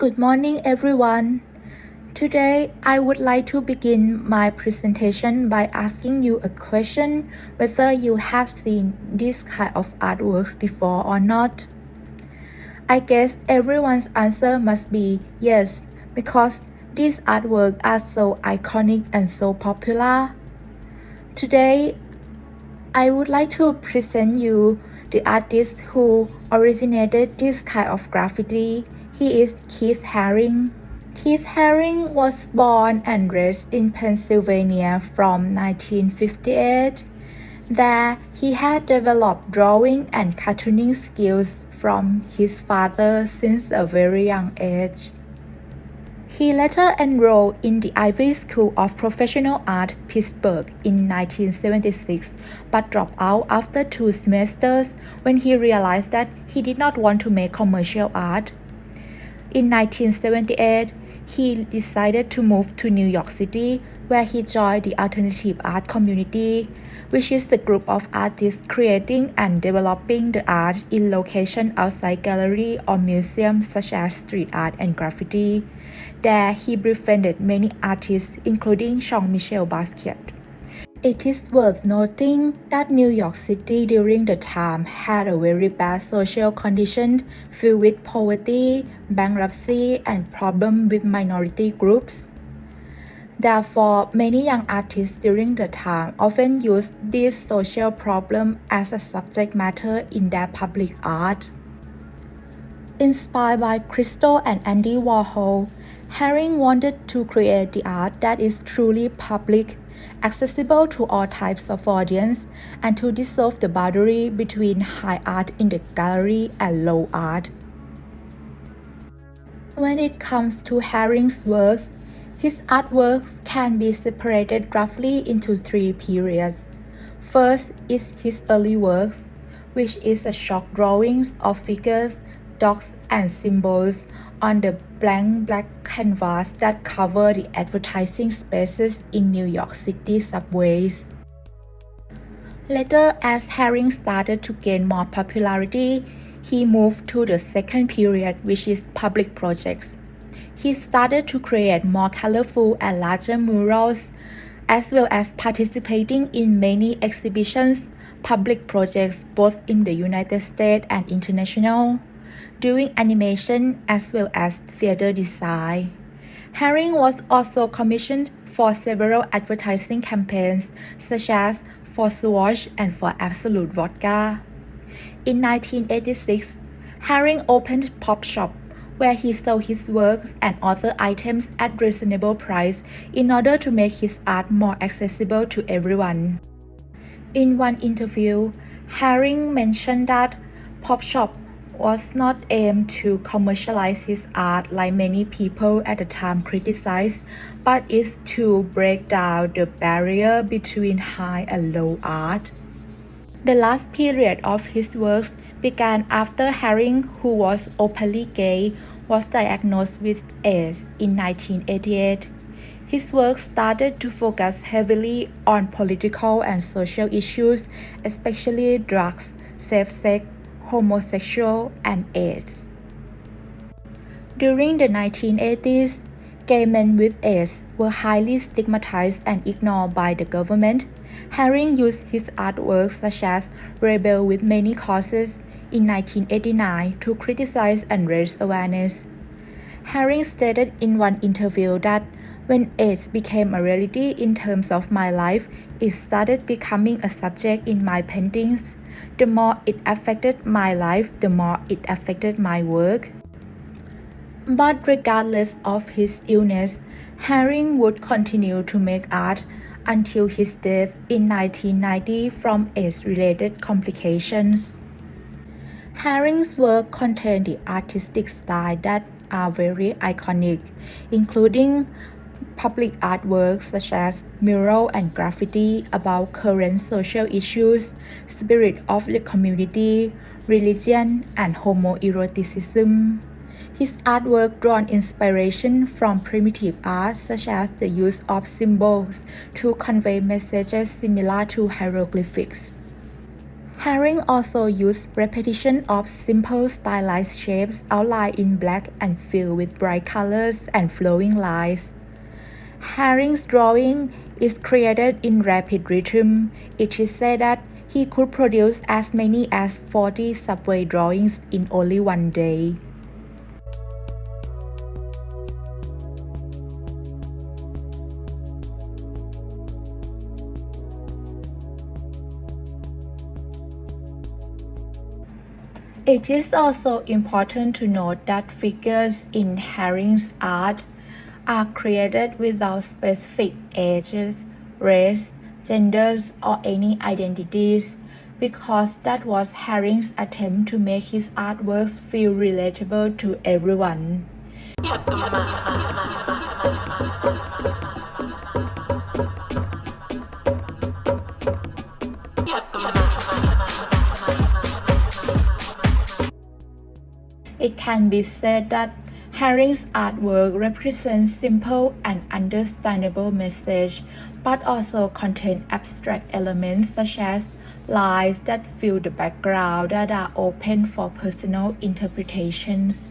Good morning, everyone. Today, I would like to begin my presentation by asking you a question whether you have seen this kind of artworks before or not. I guess everyone's answer must be yes, because these artworks are so iconic and so popular. Today, I would like to present you the artist who originated this kind of graffiti. He is Keith Haring. Keith Haring was born and raised in Pennsylvania from 1958. There, he had developed drawing and cartooning skills from his father since a very young age. He later enrolled in the Ivy School of Professional Art, Pittsburgh in 1976, but dropped out after 2 semesters when he realized that he did not want to make commercial art. In 1978, he decided to move to New York City, where he joined the alternative art community, which is the group of artists creating and developing the art in locations outside gallery or museums such as street art and graffiti. There, he befriended many artists, including Jean-Michel Basquiat. It is worth noting that New York City during the time had a very bad social condition filled with poverty, bankruptcy, and problems with minority groups. Therefore, many young artists during the time often used this social problem as a subject matter in their public art. Inspired by Crystal and Andy Warhol, Haring wanted to create the art that is truly public, accessible to all types of audience, and to dissolve the boundary between high art in the gallery and low art. When it comes to Haring's works, his artworks can be separated roughly into 3 periods. First is his early works, which is a chalk drawings of figures, dogs, and symbols on the blank black canvas that cover the advertising spaces in New York City subways. Later, as Haring started to gain more popularity, he moved to the second period, which is public projects. He started to create more colorful and larger murals, as well as participating in many exhibitions, public projects both in the United States and international, doing animation as well as theater design. Haring was also commissioned for several advertising campaigns, such as for Swatch and for Absolute Vodka. In 1986, Haring opened Pop Shop, where he sold his works and other items at reasonable price in order to make his art more accessible to everyone. In one interview, Haring mentioned that Pop Shop was not aimed to commercialize his art like many people at the time criticized, but is to break down the barrier between high and low art. The last period of his works began after Haring, who was openly gay, was diagnosed with AIDS in 1988. His work started to focus heavily on political and social issues, especially drugs, safe sex, homosexual, and AIDS. During the 1980s, gay men with AIDS were highly stigmatized and ignored by the government. Haring used his artworks such as Rebel with Many Causes in 1989 to criticize and raise awareness. Haring stated in one interview that when AIDS became a reality in terms of my life, it started becoming a subject in my paintings. The more it affected my life, the more it affected my work. But regardless of his illness, Haring would continue to make art until his death in 1990 from AIDS-related complications. Haring's work contained the artistic style that are very iconic, including public artworks such as mural and graffiti about current social issues, spirit of the community, religion, and homoeroticism. His artwork drawn inspiration from primitive art such as the use of symbols to convey messages similar to hieroglyphics. Haring also used repetition of simple stylized shapes outlined in black and filled with bright colors and flowing lines. Haring's drawing is created in rapid rhythm. It is said that he could produce as many as 40 subway drawings in only one day. It is also important to note that figures in Haring's art are created without specific ages, race, genders, or any identities, because that was Haring's attempt to make his artworks feel relatable to everyone. It can be said that Haring's artwork represents simple and understandable message, but also contain abstract elements such as lines that fill the background that are open for personal interpretations.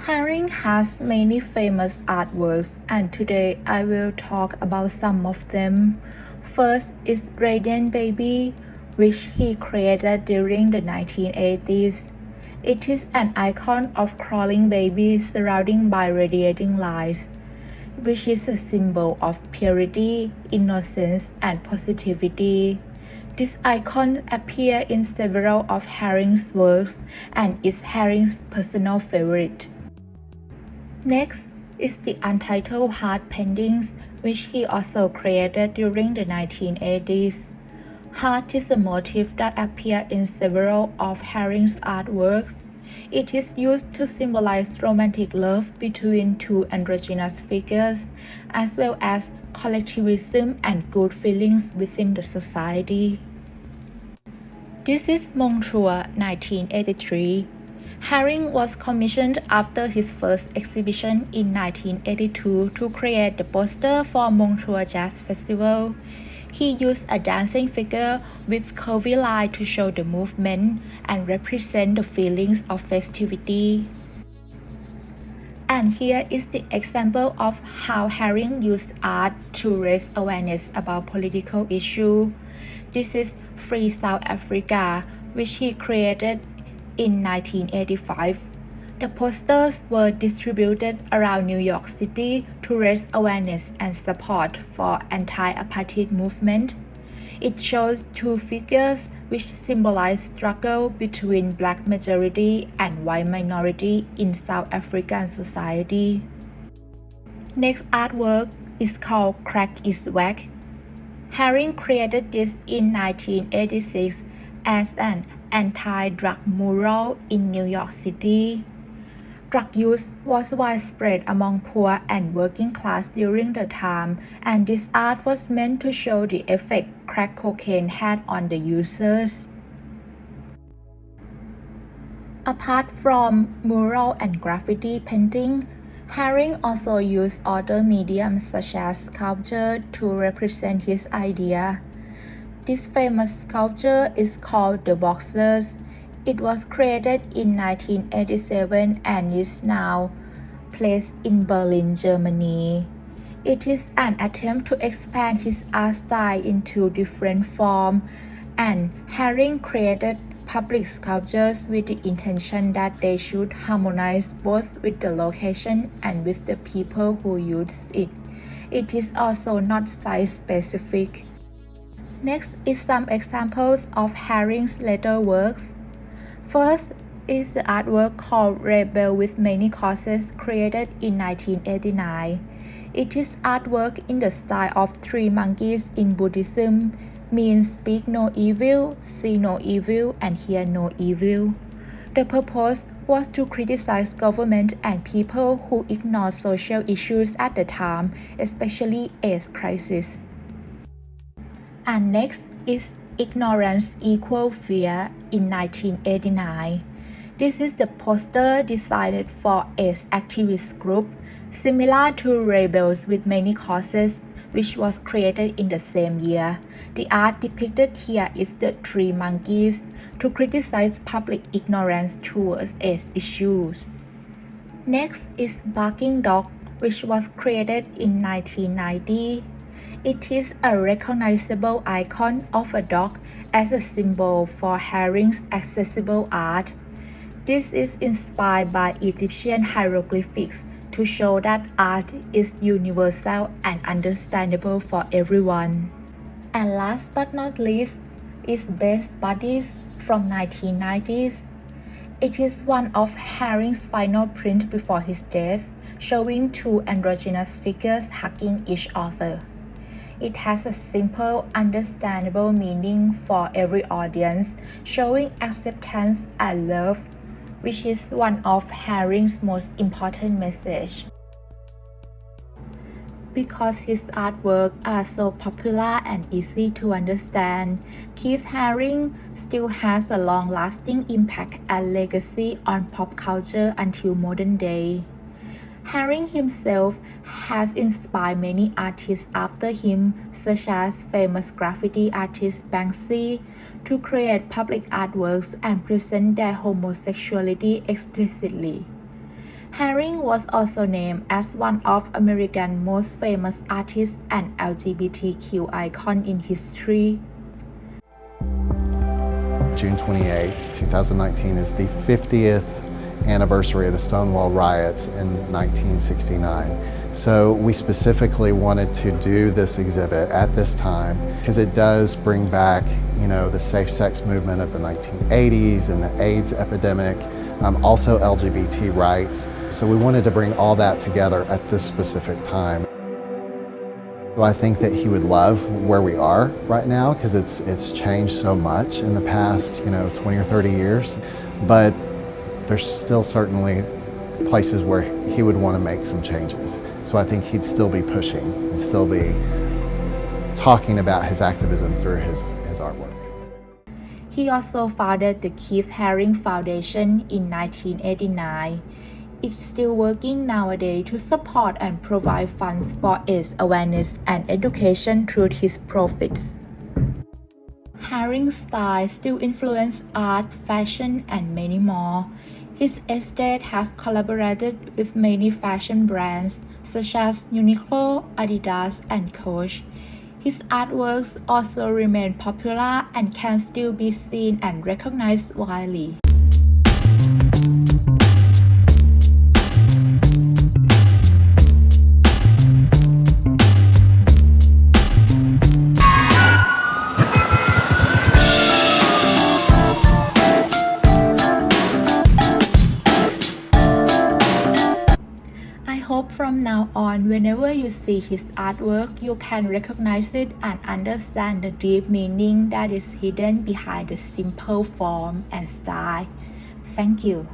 Haring has many famous artworks, and today I will talk about some of them. First is Radiant Baby, which he created during the 1980s. It is an icon of crawling babies surrounded by radiating lights, which is a symbol of purity, innocence, and positivity. This icon appears in several of Haring's works and is Haring's personal favorite. Next is the Untitled Heart paintings, which he also created during the 1980s. Heart is a motif that appears in several of Haring's artworks. It is used to symbolize romantic love between two androgynous figures, as well as collectivism and good feelings within the society. This is Montreux 1983. Haring was commissioned after his first exhibition in 1982 to create the poster for Montreux Jazz Festival. He used a dancing figure with curvy lines to show the movement and represent the feelings of festivity. And here is the example of how Haring used art to raise awareness about political issues. This is Free South Africa, which he created in 1985. The posters were distributed around New York City to raise awareness and support for anti-apartheid movement. It shows two figures which symbolize struggle between black majority and white minority in South African society. Next artwork is called Crack is Whack. Haring created this in 1986 as an anti-drug mural in New York City. Drug use was widespread among poor and working class during the time, and this art was meant to show the effect crack cocaine had on the users. Apart from mural and graffiti painting, Haring also used other mediums such as sculpture to represent his idea. This famous sculpture is called The Boxers. It was created in 1987 and is now placed in Berlin, Germany. It is an attempt to expand his art style into different forms, and Haring created public sculptures with the intention that they should harmonize both with the location and with the people who use it. It is also not size-specific. Next is some examples of Haring's later works. First is the artwork called Rebel with Many Causes, created in 1989. It is artwork in the style of three monkeys in Buddhism, means speak no evil, see no evil, and hear no evil. The purpose was to criticize government and people who ignore social issues at the time, especially AIDS crisis. And next is Ignorance Equal Fear in 1989. This is the poster designed for AIDS activist group, similar to Rebels with Many Causes, which was created in the same year. The art depicted here is the three monkeys to criticize public ignorance towards AIDS issues. Next is Barking Dog, which was created in 1990. It is a recognizable icon of a dog as a symbol for Haring's accessible art. This is inspired by Egyptian hieroglyphics to show that art is universal and understandable for everyone. And last but not least is Best Buddies from 1990s. It is one of Haring's final print before his death, showing two androgynous figures hugging each other. It has a simple, understandable meaning for every audience, showing acceptance and love, which is one of Haring's most important messages. Because his artwork are so popular and easy to understand, Keith Haring still has a long-lasting impact and legacy on pop culture until modern day. Haring himself has inspired many artists after him, such as famous graffiti artist Banksy, to create public artworks and present their homosexuality explicitly. Haring was also named as one of America's most famous artists and LGBTQ icon in history. June 28, 2019 is the 50th anniversary of the Stonewall riots in 1969. So we specifically wanted to do this exhibit at this time because it does bring back, the safe sex movement of the 1980s and the AIDS epidemic, also LGBT rights. So we wanted to bring all that together at this specific time. So I think that he would love where we are right now because it's changed so much in the past, 20 or 30 years. But there's still certainly places where he would want to make some changes. So I think he'd still be pushing and still be talking about his activism through his artwork. He also founded the Keith Haring Foundation in 1989. It's still working nowadays to support and provide funds for AIDS awareness and education through his profits. Haring's style still influences art, fashion, and many more. His estate has collaborated with many fashion brands such as Uniqlo, Adidas, and Coach. His artworks also remain popular and can still be seen and recognized widely. I hope from now on, whenever you see his artwork, you can recognize it and understand the deep meaning that is hidden behind the simple form and style. Thank you.